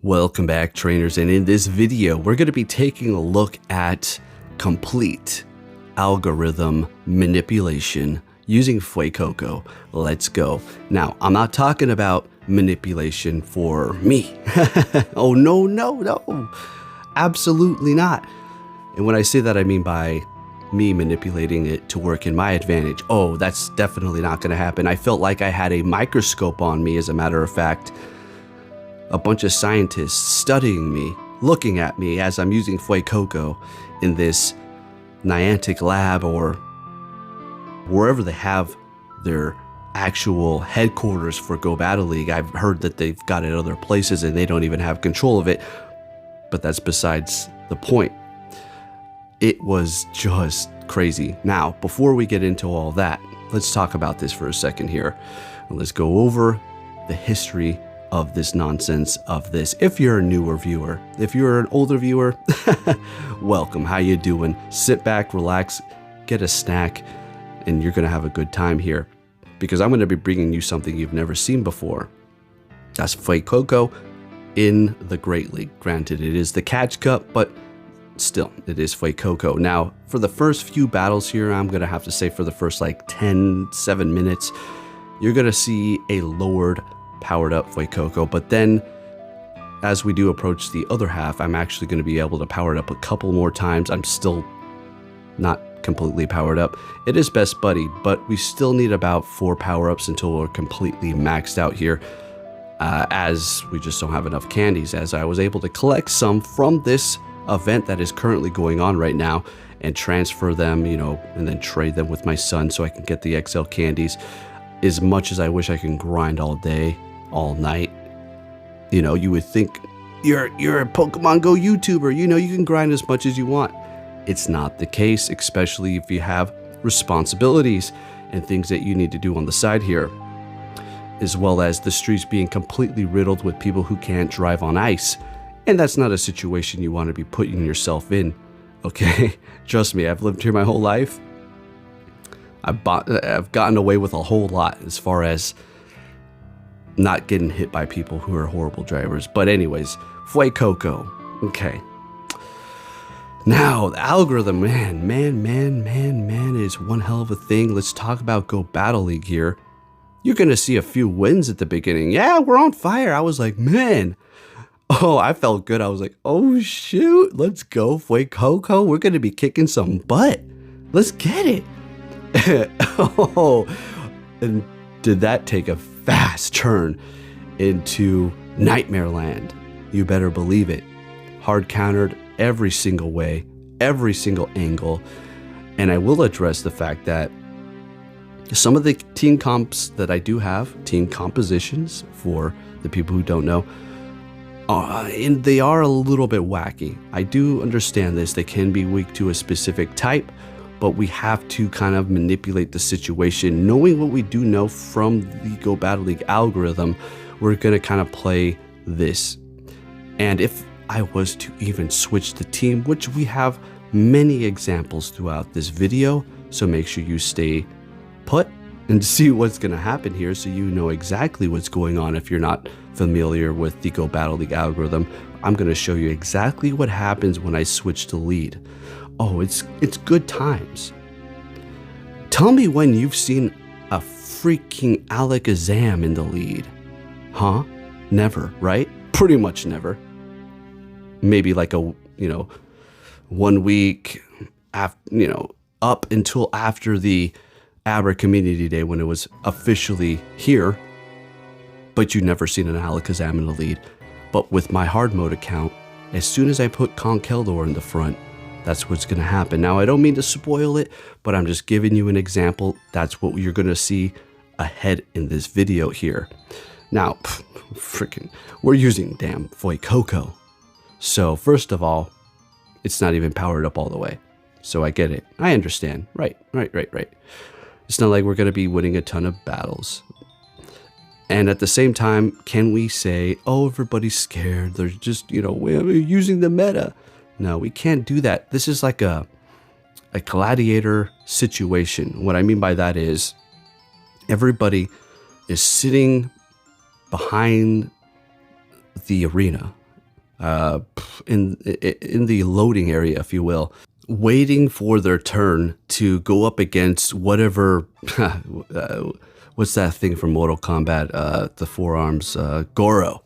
Welcome back, trainers, and in this video we're going to be taking a look at complete algorithm manipulation using Fuecoco. Let's go. Now, I'm not talking about manipulation for me. Oh, no. Absolutely not. And when I say that, I mean by me manipulating it to work in my advantage. Oh, that's definitely not going to happen. I felt like I had a microscope on me, as a matter of fact. A bunch of scientists studying me, looking at me as I'm using Fuecoco in this Niantic lab or wherever they have their actual headquarters for Go Battle League. I've heard that they've got it other places and they don't even have control of it, but that's besides the point. It was just crazy. Now, before we get into all that, let's talk about this for a second here. Let's go over the history of this nonsense of this. If you're a newer viewer, if you're an older viewer, welcome. How you doing? Sit back, relax, get a snack, and you're gonna have a good time here because I'm gonna be bringing you something you've never seen before. That's Fuecoco in the Great League. Granted, it is the Catch Cup, but still, it is Fuecoco. Now, for the first few battles here, I'm gonna have to say for the first like 7 minutes, you're gonna see a lowered powered up Fuecoco, but then as we do approach the other half, I'm actually going to be able to power it up a couple more times. I'm still not completely powered up. It is best buddy, but we still need about 4 power-ups until we're completely maxed out here, as we just don't have enough candies, as I was able to collect some from this event that is currently going on right now and transfer them, and then trade them with my son so I can get the XL candies. As much as I wish I can grind all day, all night, you would think you're a Pokemon Go YouTuber, you can grind as much as you want. It's not the case, especially if you have responsibilities and things that you need to do on the side here, as well as the streets being completely riddled with people who can't drive on ice. And that's not a situation you want to be putting yourself in, okay? Trust me, I've lived here my whole life. I've gotten away with a whole lot as far as not getting hit by people who are horrible drivers. But anyways, Fuecoco. Okay. Now, the algorithm, man, is one hell of a thing. Let's talk about Go Battle League here. You're going to see a few wins at the beginning. Yeah, we're on fire. I was like, man. Oh, I felt good. I was like, oh, shoot. Let's go, Fuecoco. We're going to be kicking some butt. Let's get it. Oh, and did that take a fast turn into Nightmare Land? You better believe it. Hard countered every single way, every single angle. And I will address the fact that some of the team comps that I do have, team compositions for the people who don't know, and they are a little bit wacky. I do understand this. They can be weak to a specific type, but we have to kind of manipulate the situation. Knowing what we do know from the Go Battle League algorithm, we're going to kind of play this. And if I was to even switch the team, which we have many examples throughout this video, so make sure you stay put and see what's going to happen here so you know exactly what's going on. If you're not familiar with the Go Battle League algorithm, I'm going to show you exactly what happens when I switch to lead. Oh, it's good times. Tell me when you've seen a freaking Alakazam in the lead. Huh? Never, right? Pretty much never. Maybe like a, 1 week after, up until after the Abra Community Day when it was officially here. But you've never seen an Alakazam in the lead. But with my hard mode account, as soon as I put Conkeldurr in the front, that's what's going to happen. Now, I don't mean to spoil it, but I'm just giving you an example. That's what you're going to see ahead in this video here. Now, we're using damn Fuecoco. So first of all, it's not even powered up all the way. So I get it. I understand. Right. It's not like we're going to be winning a ton of battles. And at the same time, can we say, oh, everybody's scared. They're just, we're using the meta. No, we can't do that. This is like a gladiator situation. What I mean by that is everybody is sitting behind the arena in the loading area, if you will, waiting for their turn to go up against whatever. What's that thing from Mortal Kombat? The forearms, Goro.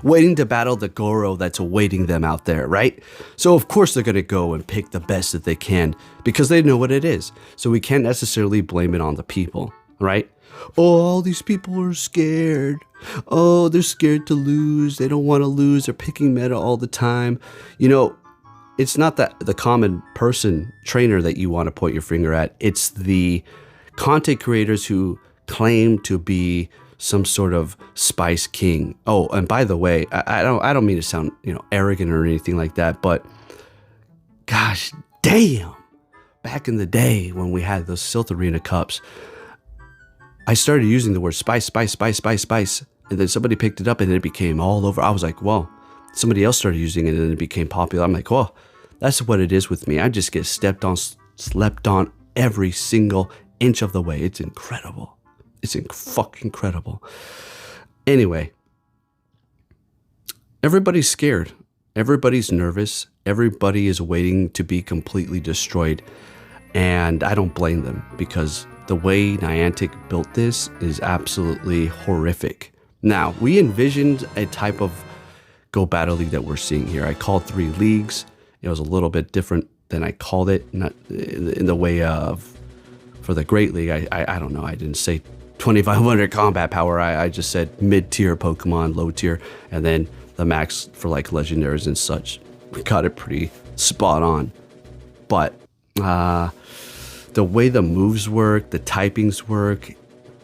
Waiting to battle the Goro that's awaiting them out there, right? So of course they're going to go and pick the best that they can because they know what it is. So we can't necessarily blame it on the people, right? Oh, all these people are scared. Oh, they're scared to lose. They don't want to lose. They're picking meta all the time. You know, it's not that the common person trainer that you want to point your finger at. It's the content creators who claim to be some sort of spice king. Oh, and by the way, I don't mean to sound, arrogant or anything like that, but gosh damn, back in the day when we had those Silth Arena cups, I started using the word spice, and then somebody picked it up and it became all over. I was like, whoa. Somebody else started using it and it became popular. I'm like, whoa, that's what it is with me. I just get slept on every single inch of the way. It's incredible. It's fucking incredible. Anyway, everybody's scared. Everybody's nervous. Everybody is waiting to be completely destroyed. And I don't blame them because the way Niantic built this is absolutely horrific. Now, we envisioned a type of Go Battle League that we're seeing here. I called 3 leagues. It was a little bit different than I called it, not in the way of, for the Great League, I don't know. I didn't say 2,500 combat power. I just said mid-tier Pokemon, low tier, and then the max for like legendaries and such. We got it pretty spot on. But the way the moves work, the typings work,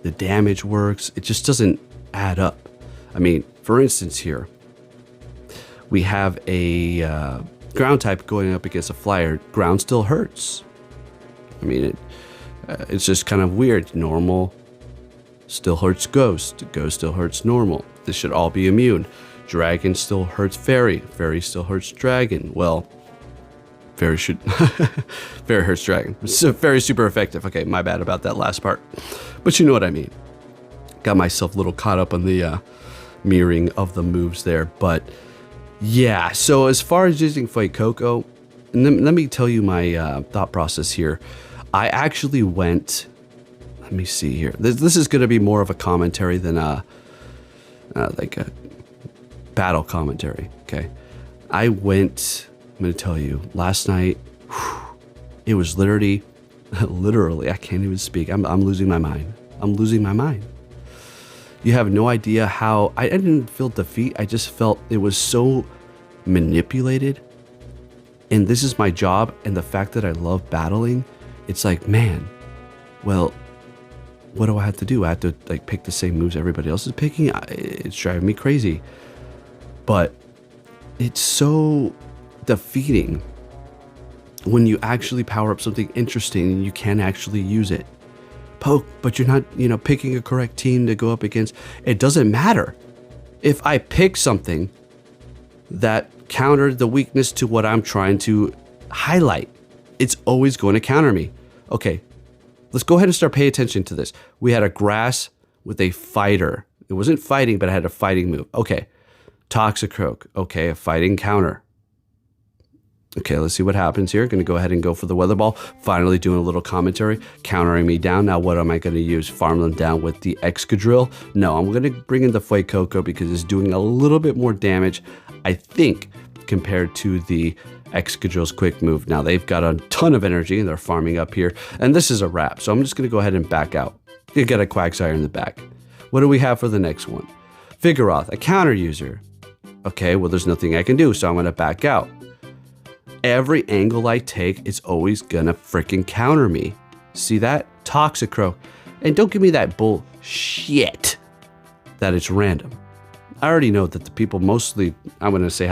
the damage works, it just doesn't add up. I mean, for instance here, we have a ground type going up against a flyer. Ground still hurts. I mean, it's just kind of weird. Normal still hurts Ghost. Ghost still hurts normal. This should all be immune. Dragon still hurts Fairy. Fairy still hurts Dragon. Well, Fairy should... Fairy hurts Dragon. So Fairy super effective. Okay, my bad about that last part. But you know what I mean. Got myself a little caught up on the mirroring of the moves there. But yeah, so as far as using Fuecoco, let me tell you my thought process here. I actually went... Let me see here. This is going to be more of a commentary than like a battle commentary, okay? I went... I'm going to tell you, last night, it was literally, I can't even speak. I'm losing my mind. I'm losing my mind. You have no idea how, I didn't feel defeat. I just felt it was so manipulated. And this is my job. And the fact that I love battling, it's like, man, well, what do I have to do? I have to like pick the same moves everybody else is picking. It's driving me crazy. But it's so defeating when you actually power up something interesting and you can actually use it. Poke, but you're not, picking a correct team to go up against. It doesn't matter. If I pick something that countered the weakness to what I'm trying to highlight, it's always going to counter me. Okay, let's go ahead and start paying attention to this. We had a grass with a fighter. It wasn't fighting, but it had a fighting move. Okay, Toxicroak. Okay, a fighting counter. Okay, let's see what happens here. Going to go ahead and go for the Weather Ball. Finally doing a little commentary, countering me down. Now what am I going to use? Farm them down with the Excadrill? No, I'm going to bring in the Fuecoco because it's doing a little bit more damage, I think, compared to the Excadrill's quick move. Now they've got a ton of energy and they're farming up here. And this is a wrap. So I'm just going to go ahead and back out. You got a Quagsire in the back. What do we have for the next one? Vigoroth, a counter user. Okay, well, there's nothing I can do, so I'm going to back out. Every angle I take, it's always gonna freaking counter me. See that? Toxicroak. And don't give me that bullshit that it's random. I already know that the people mostly, I'm gonna say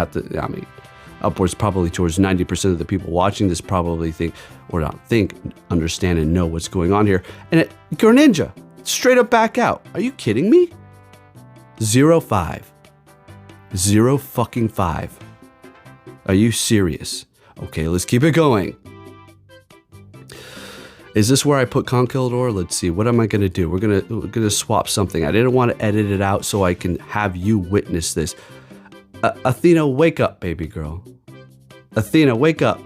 upwards probably towards 90% of the people watching this probably think, or not think, understand and know what's going on here. And Greninja, straight up back out. Are you kidding me? 0-5. 0-5. Are you serious? Okay, let's keep it going. Is this where I put Conkeldurr? Let's see. What am I going to do? We're gonna swap something. I didn't want to edit it out so I can have you witness this. Athena, wake up, baby girl. Athena, wake up.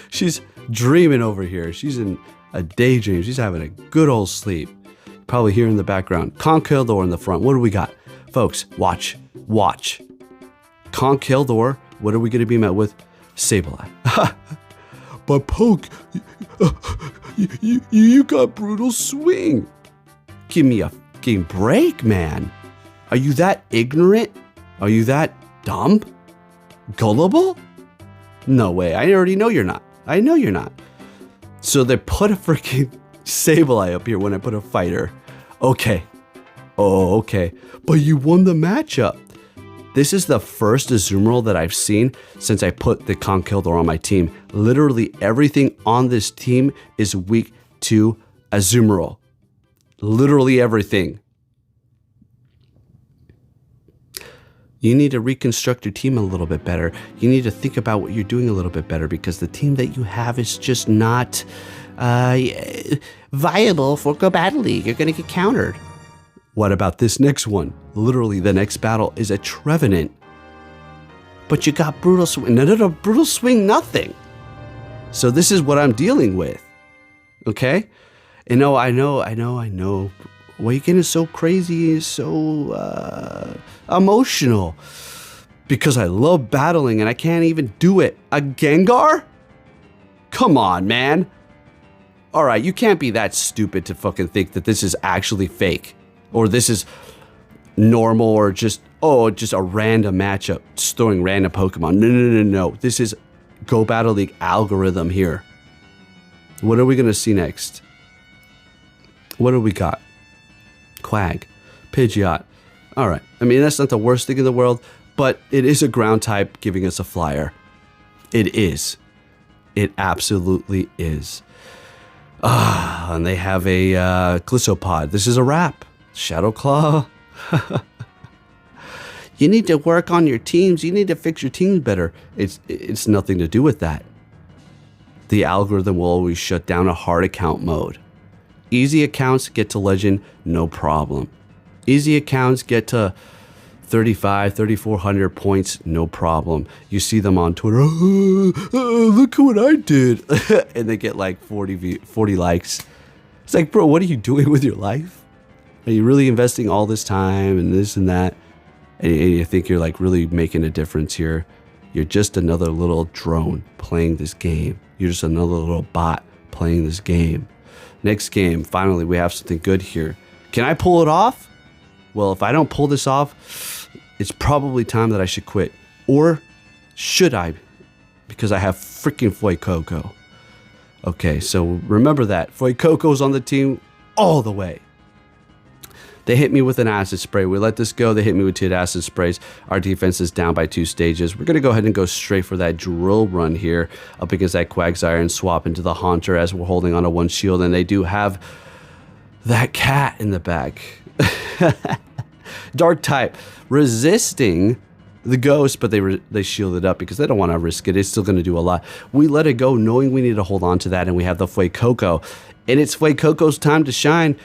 She's dreaming over here. She's in a daydream. She's having a good old sleep. Probably here in the background. Conkeldurr in the front. What do we got? Folks, watch. Watch. Conkeldurr. What are we going to be met with? Sableye. But Poke, you got brutal swing. Give me a fucking break, man. Are you that ignorant? Are you that dumb? Gullible? No way. I already know you're not. I know you're not. So they put a freaking Sableye up here when I put a fighter. Okay. Oh, okay. But you won the matchup. This is the first Azumarill that I've seen since I put the Conkeldurr on my team. Literally everything on this team is weak to Azumarill. Literally everything. You need to reconstruct your team a little bit better. You need to think about what you're doing a little bit better because the team that you have is just not viable for Go Battle League. You're going to get countered. What about this next one? Literally, the next battle is a Trevenant. But you got Brutal Swing. No, Brutal Swing, nothing. So this is what I'm dealing with. Okay? And no, I know. Waken is so crazy, so emotional. Because I love battling and I can't even do it. A Gengar? Come on, man. Alright, you can't be that stupid to fucking think that this is actually fake. Or this is normal or just a random matchup. Just throwing random Pokemon. No. This is Go Battle League algorithm here. What are we going to see next? What do we got? Quag. Pidgeot. Alright. I mean, that's not the worst thing in the world, but it is a ground type giving us a flyer. It is. It absolutely is. And they have a Glissopod. This is a wrap. Shadow Claw. You need to work on your teams. You need to fix your teams better. It's nothing to do with that. The algorithm will always shut down a hard account mode. Easy accounts get to Legend, no problem. Easy accounts get to 3,400 points, no problem. You see them on Twitter, look at what I did. And they get like 40 likes. It's like, bro, what are you doing with your life? Are you really investing all this time and this and that? And you think you're like really making a difference here? You're just another little drone playing this game. You're just another little bot playing this game. Next game, finally, we have something good here. Can I pull it off? Well, if I don't pull this off, it's probably time that I should quit. Or should I? Because I have freaking Fuecoco. Okay, so remember that. Fuecoco's on the team all the way. They hit me with an acid spray. We let this go. They hit me with 2 acid sprays. Our defense is down by 2 stages. We're going to go ahead and go straight for that drill run here up against that Quagsire and swap into the Haunter as we're holding on to 1 shield. And they do have that cat in the back. Dark type. Resisting the ghost, but they shield it up because they don't want to risk it. It's still going to do a lot. We let it go knowing we need to hold on to that. And we have the Fuecoco. And it's Fuecoco's time to shine.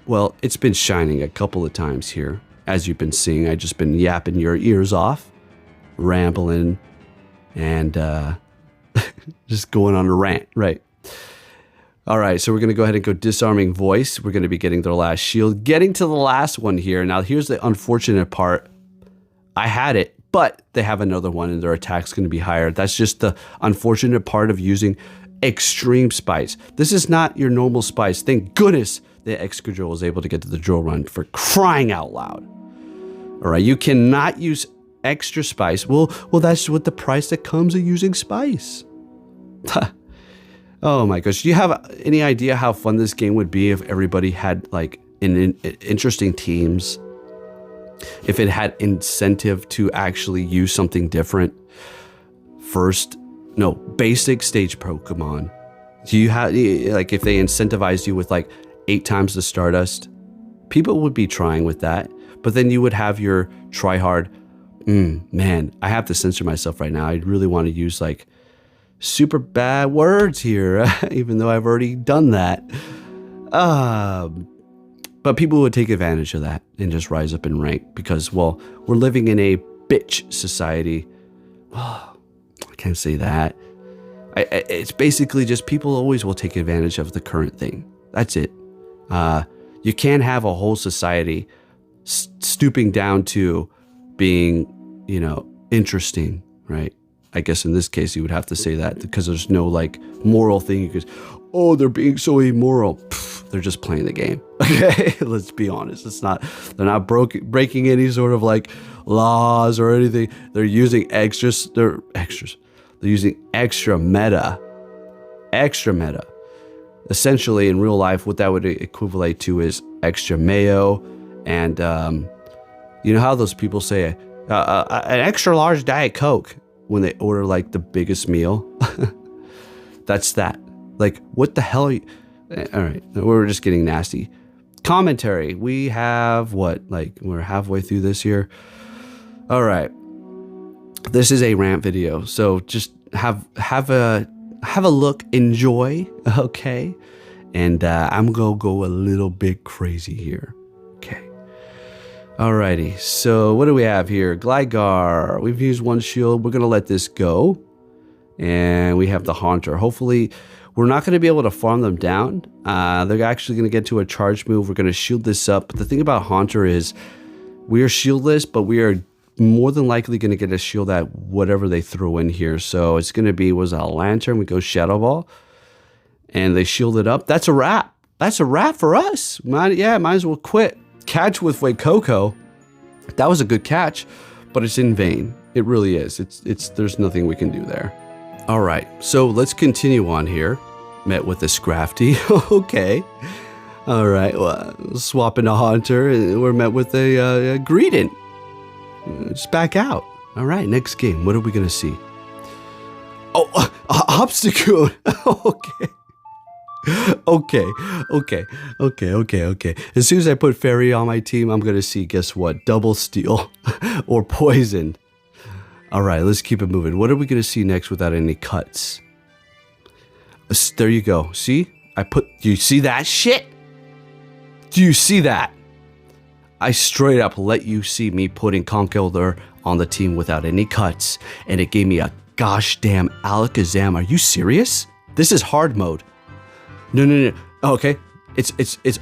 Well, it's been shining a couple of times here. As you've been seeing, I've just been yapping your ears off, rambling, and just going on a rant, right? All right, so we're going to go ahead and go Disarming Voice. We're going to be getting their last shield. Getting to the last one here. Now, here's the unfortunate part. I had it, but they have another one, and their attack's going to be higher. That's just the unfortunate part of using Extreme Spice. This is not your normal Spice. Thank goodness the Excadrill was able to get to the drill run, for crying out loud. All right, you cannot use extra spice. Well, that's what the price that comes of using spice. Oh my gosh, do you have any idea how fun this game would be if everybody had like interesting teams? If it had incentive to actually use something different? Basic stage Pokemon. Do you have, like, if they incentivized you with like 8 times the Stardust, people would be trying with that. But then you would have your try hard. Man, I have to censor myself right now. I really want to use like super bad words here, even though I've already done that. But people would take advantage of that and just rise up in rank because, well, we're living in a bitch society. Oh, I can't say that. It's basically just people always will take advantage of the current thing. That's it. You can't have a whole society stooping down to being, you know, interesting, right? I guess in this case you would have to say that because there's no like moral thing. You could, oh, they're being so immoral. Pff, they're just playing the game. Okay, let's be honest. It's not. They're not breaking any sort of like laws or anything. They're using extras. They're using extra meta. Essentially, in real life, what that would equivalent to is extra mayo, and you know how those people say an extra large Diet Coke when they order like the biggest meal. That's that. Like, what the hell are you? All right, we're just getting nasty. Commentary. We have what? Like, we're halfway through this here. All right. This is a rant video, so just have a look, enjoy, okay? And I'm gonna go a little bit crazy here, okay? Alrighty, so what do we have here? Gligar. We've used one shield. We're gonna let this go, and we have the Haunter. Hopefully, we're not gonna be able to farm them down. They're actually gonna get to a charge move. We're gonna shield this up. But the thing about Haunter is, we are shieldless, but we are more than likely going to get a shield at whatever they throw in here. So it's going to be, was a Lantern. We go Shadow Ball. And they shield it up. That's a wrap. That's a wrap for us. Might as well quit. Catch with Fuecoco. That was a good catch, but it's in vain. It really is. There's nothing we can do there. All right. So let's continue on here. Met with a Scrafty. Okay. All right. Well, swapping a Haunter. And we're met with a Greedent. Just back out. All right, next game. What are we going to see? Oh, Obstacle. Okay. As soon as I put Fairy on my team, I'm going to see, guess what? Double Steel or Poison. All right, let's keep it moving. What are we going to see next without any cuts? There you go. See? Do you see that shit? Do you see that? I straight up let you see me putting Conkeldurr on the team without any cuts, and it gave me a gosh damn Alakazam. Are you serious? This is hard mode. No. Okay, it's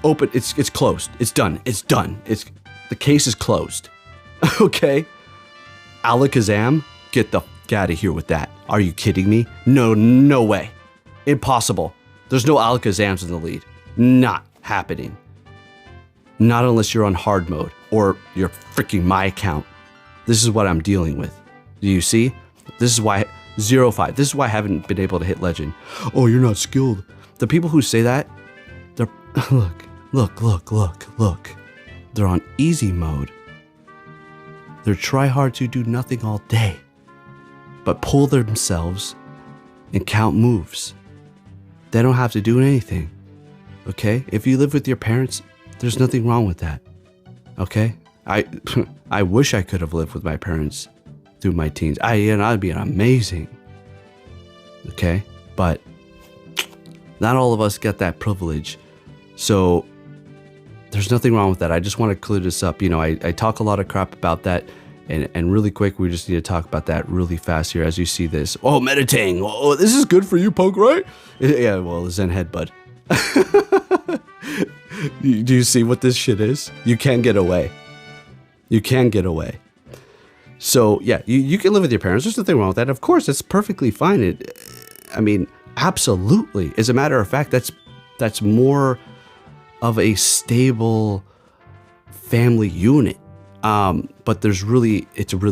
open. It's closed. It's done. The case is closed. Okay, Alakazam, get out of here with that. Are you kidding me? No way. Impossible. There's no Alakazams in the lead. Not happening. Not unless you're on hard mode or you're freaking my account. This is what I'm dealing with. Do you see? This is why 0-5. This is why I haven't been able to hit legend. Oh, you're not skilled. The people who say that, they're look. They're on easy mode. They're try hard to do nothing all day, but pull themselves and count moves. They don't have to do anything. Okay? If you live with your parents, there's nothing wrong with that. Okay? I wish I could have lived with my parents through my teens. I'd be amazing. Okay? But not all of us get that privilege. So there's nothing wrong with that. I just want to clear this up. You know, I talk a lot of crap about that. And really quick, we just need to talk about that really fast here as you see this. Oh, Meditang. Oh, this is good for you, Poke, right? Yeah, well, Zen Headbutt. Do you see what this shit is? You can't get away. So, yeah, you can live with your parents. There's nothing wrong with that. Of course, it's perfectly fine. Absolutely. As a matter of fact, that's more of a stable family unit. But it really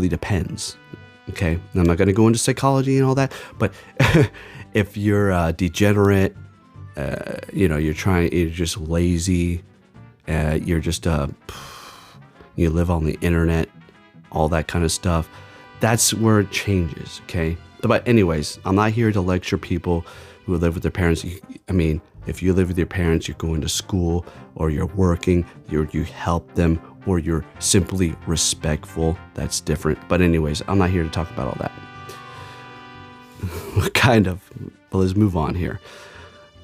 depends. Okay. I'm not going to go into psychology and all that, but if you're degenerate, you're just lazy, you're just, you live on the internet, all that kind of stuff. That's where it changes. Okay. But anyways, I'm not here to lecture people who live with their parents. If you live with your parents, you're going to school or you're working, you help them, or you're simply respectful. That's different. But anyways, I'm not here to talk about all that. Kind of. But let's move on here.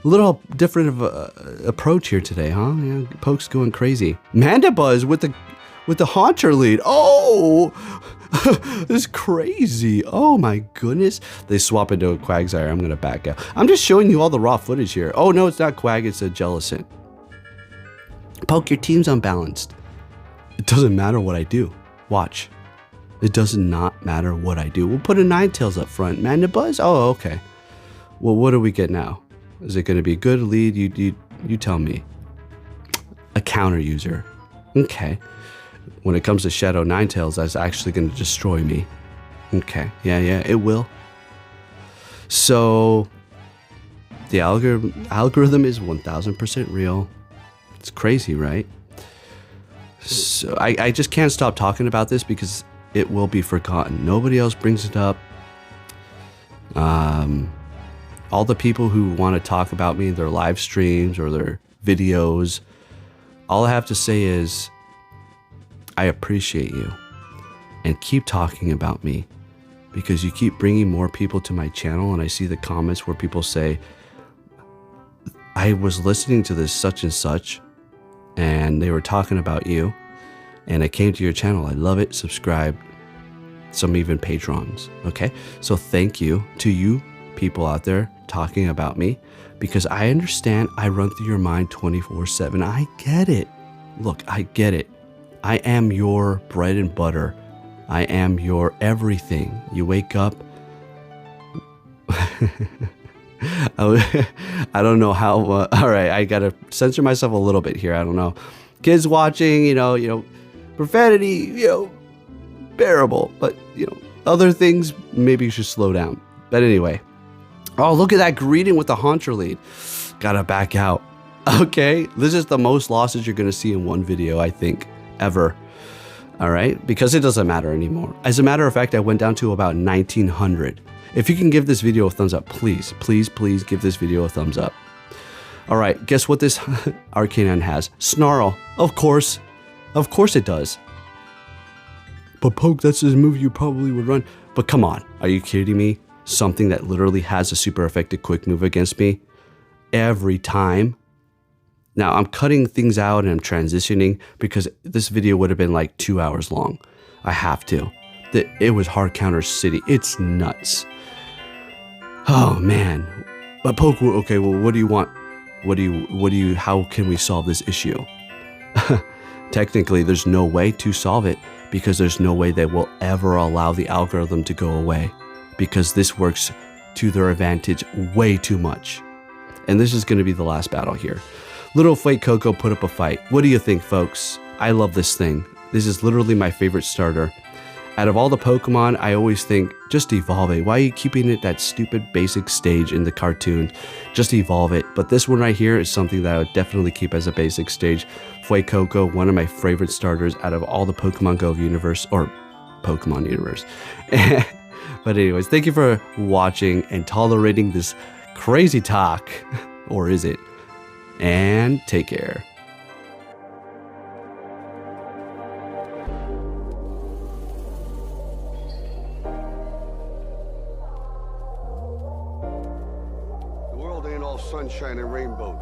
A little different of a approach here today, huh? Yeah, Poke's going crazy. Mandibuzz with the Haunter lead. Oh, This is crazy. Oh my goodness. They swap into a Quagsire. I'm going to back out. I'm just showing you all the raw footage here. Oh no, it's not Quag, it's a Jellicent. Poke, your team's unbalanced. It doesn't matter what I do. Watch. It does not matter what I do. We'll put a Ninetales up front. Mandibuzz? Oh, okay. Well, what do we get now? Is it going to be a good lead? You tell me. A counter user. Okay. When it comes to Shadow Ninetales, that's actually going to destroy me. Okay. Yeah, it will. So, the algorithm is 1000% real. It's crazy, right? So, I just can't stop talking about this because it will be forgotten. Nobody else brings it up. All the people who want to talk about me in their live streams or their videos, all I have to say is, I appreciate you and keep talking about me because you keep bringing more people to my channel, and I see the comments where people say, I was listening to this such and such and they were talking about you and I came to your channel. I love it. Subscribe. Some even patrons. Okay. So thank you to you people out there talking about me because I understand I run through your mind 24/7. I get it. Look, I get it. I am your bread and butter. I am your everything. You wake up. I don't know how. All right, I gotta censor myself a little bit here. I don't know. Kids watching, you know, profanity, bearable. But other things, maybe you should slow down. But anyway, oh, look at that greeting with the Haunter lead. Gotta back out. Okay, this is the most losses you're gonna see in one video, I think, ever. All right, because it doesn't matter anymore. As a matter of fact, I went down to about 1900. If you can give this video a thumbs up, please, please, please give this video a thumbs up. All right, guess what this Arcanine has? Snarl. Of course it does. But Poke, that's his move you probably would run. But come on, are you kidding me? Something that literally has a super effective quick move against me every time. Now I'm cutting things out and I'm transitioning because this video would have been like 2 hours long. I have to. It was hard counter city. It's nuts. Oh man. But Poke, okay, well, what do you want? How can we solve this issue? Technically, there's no way to solve it because there's no way they will ever allow the algorithm to go away because this works to their advantage way too much. And this is going to be the last battle here. Little Fuecoco put up a fight. What do you think, folks? I love this thing. This is literally my favorite starter. Out of all the Pokemon, I always think, just evolve it. Why are you keeping it that stupid basic stage in the cartoon? Just evolve it. But this one right here is something that I would definitely keep as a basic stage. Fuecoco, one of my favorite starters out of all the Pokemon Go universe, or Pokemon universe. But anyways, thank you for watching and tolerating this crazy talk. Or is it? And take care. Sunshine and rainbows.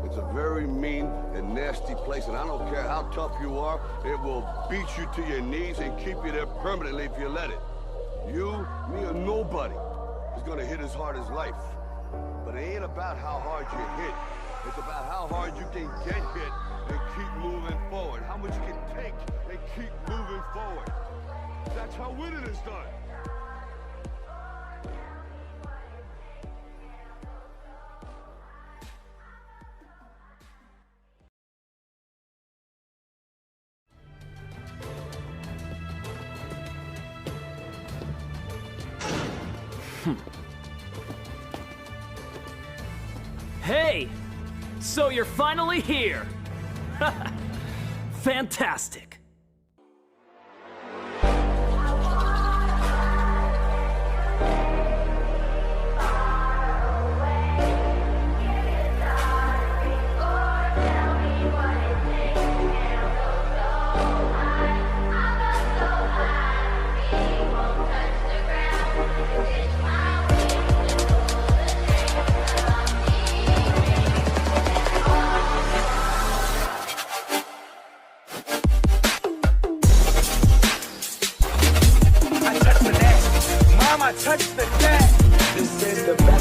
It's a very mean and nasty place, and I don't care how tough you are, it will beat you to your knees and keep you there permanently if you let it. You, me, or nobody is gonna hit as hard as life. But it ain't about how hard you hit. It's about how hard you can get hit and keep moving forward. How much you can take and keep moving forward. That's how winning is done. Hey! So you're finally here! Fantastic! time I touch the deck. This is the best.